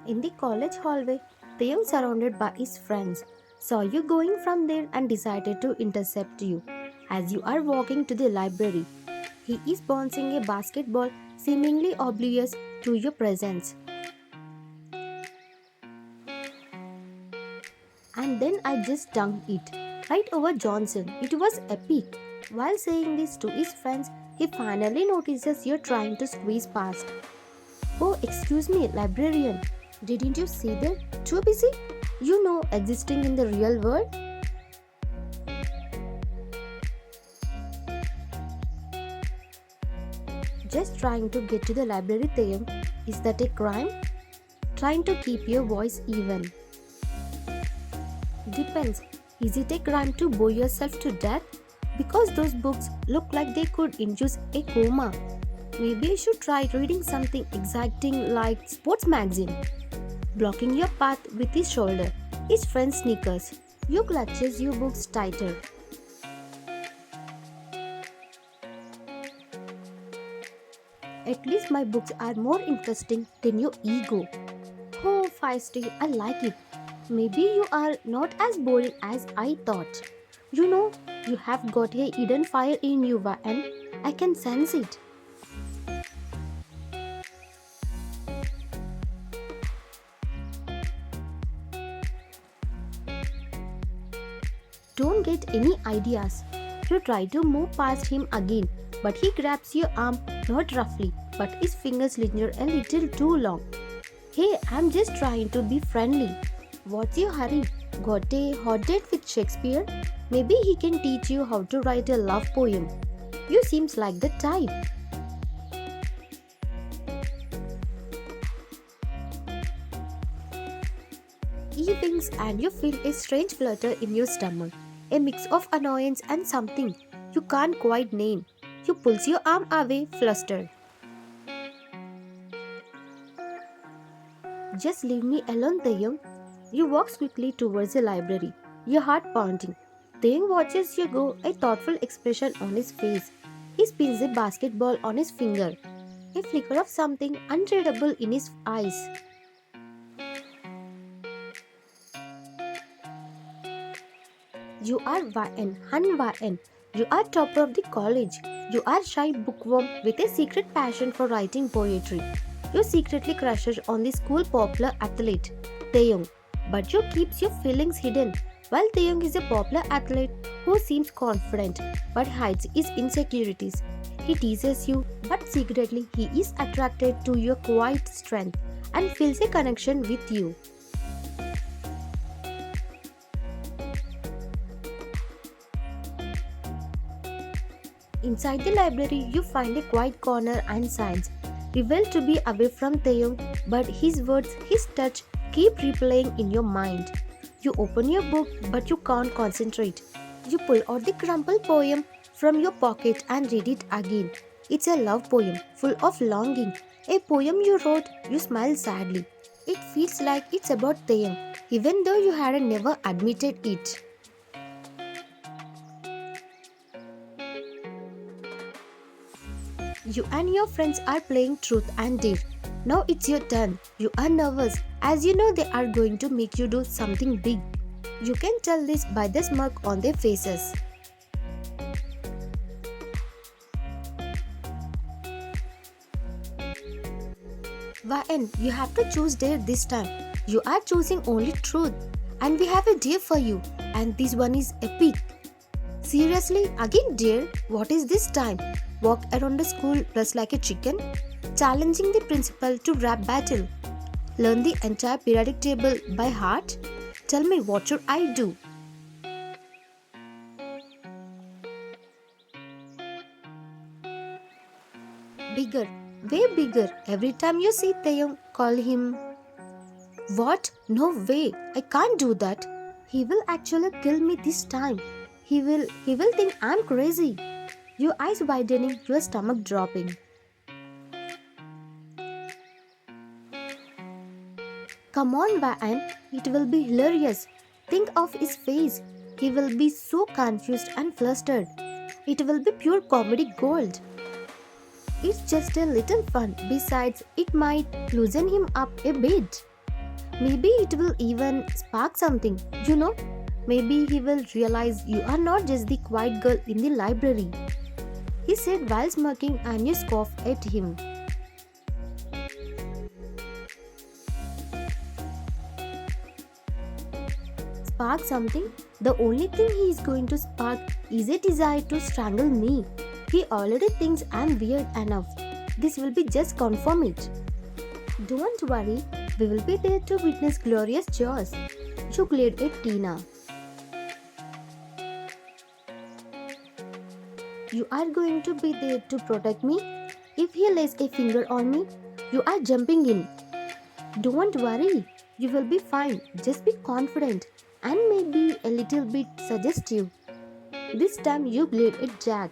In the college hallway, Theo, surrounded by his friends, saw you going from there and decided to intercept you. As you are walking to the library, he is bouncing a basketball, seemingly oblivious to your presence. And then I just dunked it right over Johnson. It was epic. While saying this to his friends, he finally notices you're trying to squeeze past. Oh, excuse me, librarian. Didn't you see that? Too busy? You know, existing in the real world? Just trying to get to the library, Thayam. Is that a crime? Trying to keep your voice even. Depends. Is it a crime to bore yourself to death? Because those books look like they could induce a coma. Maybe you should try reading something exciting like sports magazine. Blocking your path with his shoulder. His friend sneakers. You clutches your books tighter. At least my books are more interesting than your ego. Oh, feisty, I like it. Maybe you are not as boring as I thought. You know, you have got a hidden fire in you, and I can sense it. Don't get any ideas. You try to move past him again, but he grabs your arm not roughly, but his fingers linger a little too long. Hey, I'm just trying to be friendly. What's your hurry? Got a hot date with Shakespeare? Maybe he can teach you how to write a love poem. You seems like the type. He winks and you feel a strange flutter in your stomach, a mix of annoyance and something you can't quite name. You pulls your arm away, flustered. Just leave me alone, Taeyong. You walk quickly towards the library, your heart pounding. Taeyong watches you go, a thoughtful expression on his face. He spins a basketball on his finger, a flicker of something unreadable in his eyes. You are YN, Hun YN. You are topper of the college. You are shy bookworm with a secret passion for writing poetry. You secretly crushes on the school popular athlete, Taeyong. But you keeps your feelings hidden. While Taeyong is a popular athlete who seems confident but hides his insecurities. He teases you, but secretly he is attracted to your quiet strength and feels a connection with you. Inside the library, you find a quiet corner and signs, revealed to be away from Taeyong, but his words, his touch keep replaying in your mind. You open your book, but you can't concentrate. You pull out the crumpled poem from your pocket and read it again. It's a love poem, full of longing. A poem you wrote, you smile sadly. It feels like it's about Taeyong, even though you had never admitted it. You and your friends are playing truth and dare. Now it's your turn. You are nervous as you know they are going to make you do something big. You can tell this by the smirk on their faces. YN, you have to choose dare this time. You are choosing only truth. And we have a dare for you. And this one is epic. Seriously, again dare? What is this time? Walk around the school dressed like a chicken? Challenging the principal to rap battle? Learn the entire periodic table by heart? Tell me, what should I do? Bigger, way bigger. Every time you see Taeyong, call him. What? No way. I can't do that. He will actually kill me this time. He will think I'm crazy. Your eyes widening, your stomach dropping. Come on, Van, it will be hilarious. Think of his face. He will be so confused and flustered. It will be pure comedy gold. It's just a little fun. Besides, it might loosen him up a bit. Maybe it will even spark something, you know? Maybe he will realize you are not just the quiet girl in the library. He said while smirking, and you scoffed at him. Spark something? The only thing he is going to spark is a desire to strangle me. He already thinks I'm weird enough. This will be just confirm it. Don't worry, we will be there to witness glorious chores. You glared at Tina. You are going to be there to protect me? If he lays a finger on me, you are jumping in. Don't worry, you will be fine. Just be confident and maybe a little bit suggestive. This time you glared at Jack.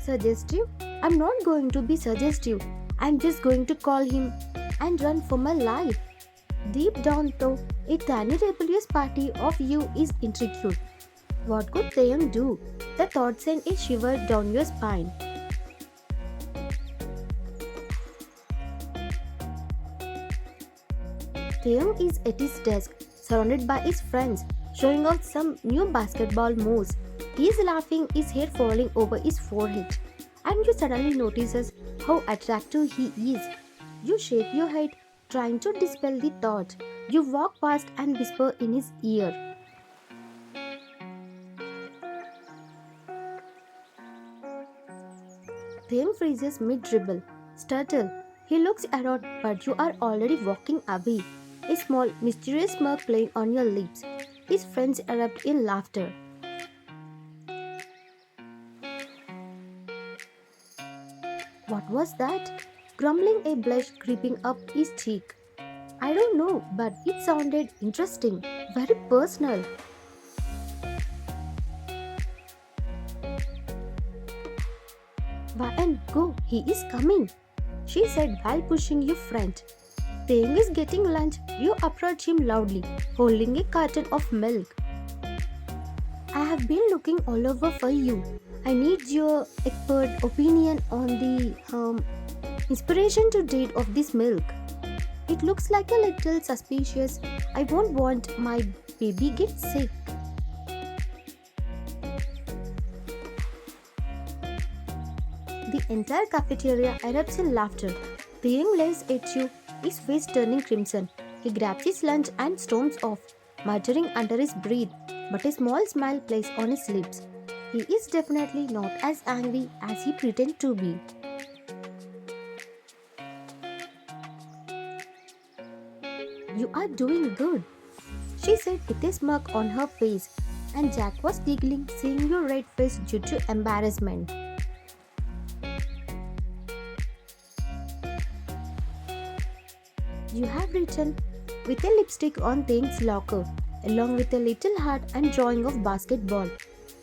Suggestive? I'm not going to be suggestive. I'm just going to call him and run for my life. Deep down though, a tiny rebellious party of you is intrigued. What could Taeyang do? The thought sent a shiver down your spine. Taeyang is at his desk, surrounded by his friends, showing off some new basketball moves. He is laughing, his hair falling over his forehead, and you suddenly notices how attractive he is. You shake your head, trying to dispel the thought. You walk past and whisper in his ear. Taeyang freezes mid-dribble. Startled, he looks around, but you are already walking away. A small, mysterious smirk playing on your lips. His friends erupt in laughter. What was that? Grumbling, a blush creeping up his cheek. I don't know, but it sounded interesting, very personal. Why and go, he is coming, she said while pushing you friend. Taeyang is getting lunch, you approach him loudly, holding a carton of milk. I have been looking all over for you. I need your expert opinion on the inspiration to date of this milk. It looks like a little suspicious. I won't want my baby get sick. The entire cafeteria erupts in laughter. Taeyang lays at you, his face turning crimson. He grabs his lunch and storms off, muttering under his breath, but a small smile plays on his lips. He is definitely not as angry as he pretends to be. You are doing good, she said with a smirk on her face, and Jack was giggling seeing your red face due to embarrassment. You have written with a lipstick on Taeyang's locker, along with a little heart and drawing of basketball.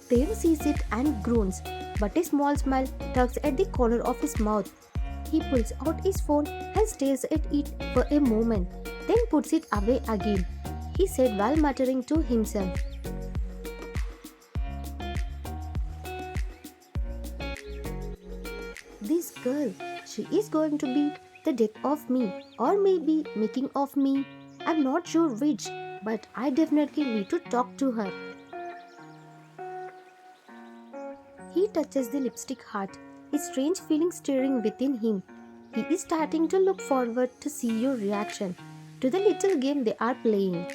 Taeyang sees it and groans, but a small smile tugs at the corner of his mouth. He pulls out his phone and stares at it for a moment, then puts it away again, he said while muttering to himself. This girl, she is going to be the death of me, or maybe making of me. I'm not sure which, but I definitely need to talk to her. He touches the lipstick heart, a strange feeling stirring within him. He is starting to look forward to see your reaction to the little game they are playing.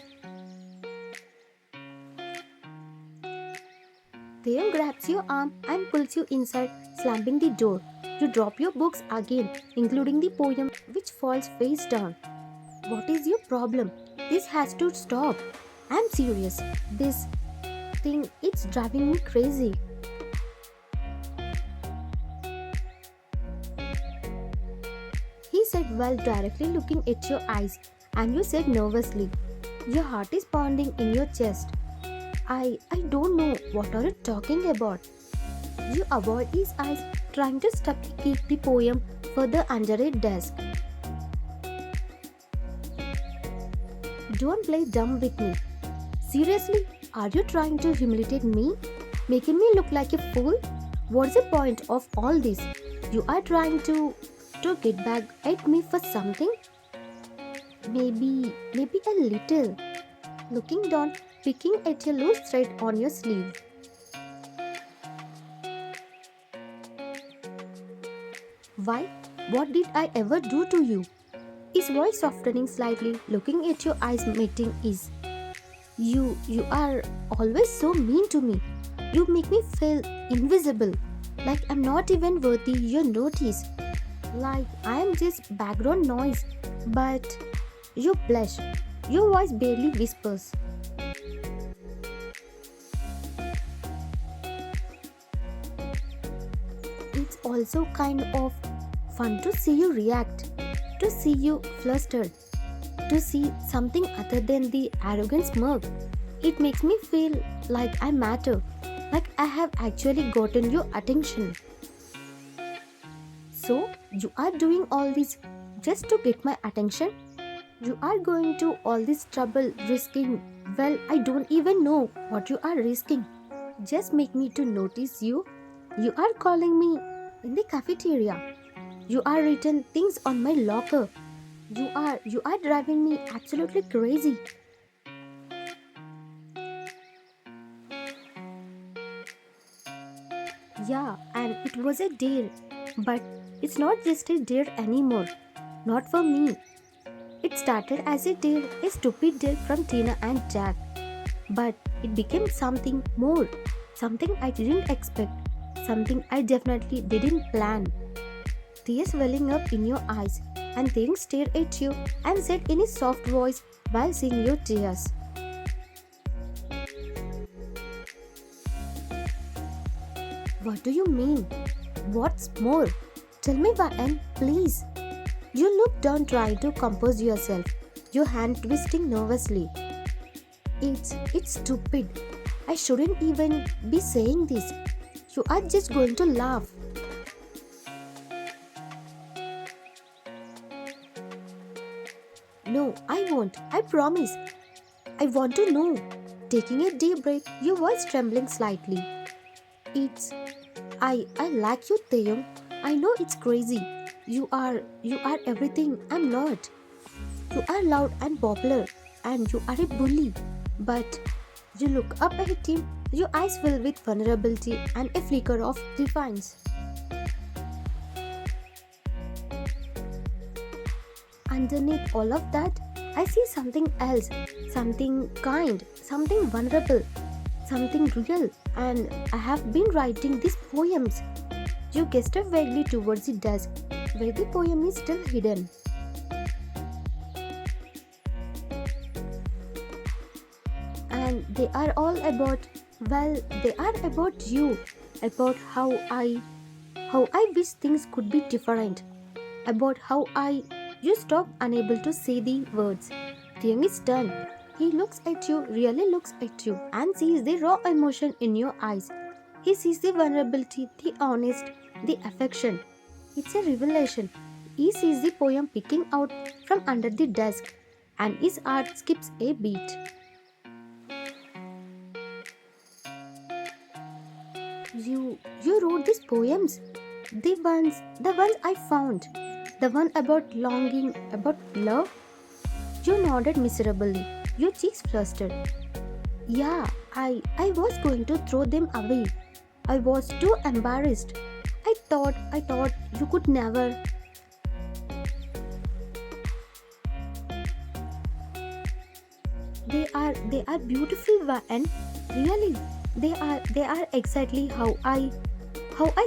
Taeyang grabs your arm and pulls you inside, slamming the door. You drop your books again, including the poem, which falls face down. What is your problem? This has to stop. I'm serious. This thing, it's driving me crazy. He said while directly looking at your eyes, and you said nervously, your heart is pounding in your chest. I don't know, what are you talking about? You avoid his eyes, trying to stuffily keep the poem further under a desk. Don't play dumb with me. Seriously, are you trying to humiliate me? Making me look like a fool? What's the point of all this? You are trying to to get back at me for something? Maybe a little. Looking down, picking at a loose thread on your sleeve. Why? What did I ever do to you? His voice softening slightly, looking at your eyes meeting his. You are always so mean to me. You make me feel invisible, like I'm not even worthy your notice, like I am just background noise. But you blush. Your voice barely whispers. It's also kind of fun to see you react, to see you flustered, to see something other than the arrogant smirk. It makes me feel like I matter, like I have actually gotten your attention. So, you are doing all this just to get my attention? You are going to all this trouble risking, well, I don't even know what you are risking. Just make me to notice you. You are calling me in the cafeteria. You are written things on my locker. You are driving me absolutely crazy. Yeah, and it was a dare. But it's not just a dare anymore. Not for me. It started as a dare, a stupid dare from Tina and Jack. But it became something more. Something I didn't expect. Something I definitely didn't plan. Tears welling up in your eyes, and things stared at you and said in a soft voice while seeing your tears. What do you mean? What's more? Tell me, Van, please. You look down trying to compose yourself, your hand twisting nervously. It's stupid. I shouldn't even be saying this. You are just going to laugh. No, I won't. I promise. I want to know. Taking a deep breath, your voice trembling slightly. It's I like you, Taeyong. I know it's crazy. You are everything I'm not. You are loud and popular, and you are a bully. But you look up at him, your eyes fill with vulnerability and a flicker of defiance. Underneath all of that, I see something else, something kind, something vulnerable, something real, and I have been writing these poems. You gestured vaguely towards the desk, where the poem is still hidden. And they are all about, well, they are about you, about how I wish things could be different, about how you stop unable to say the words. Thing is done. He looks at you, really looks at you, and sees the raw emotion in your eyes. He sees the vulnerability, the honest, the affection. It's a revelation. He sees the poem picking out from under the desk, and his heart skips a beat. You wrote these poems? The ones I found. The one about longing, about love? You nodded miserably, your cheeks flustered. Yeah, I was going to throw them away. I was too embarrassed. I thought you could never. They are beautiful, and really, they are exactly how I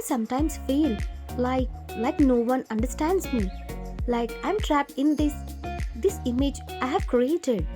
sometimes feel. Like no one understands me. Like I'm trapped in this image I have created.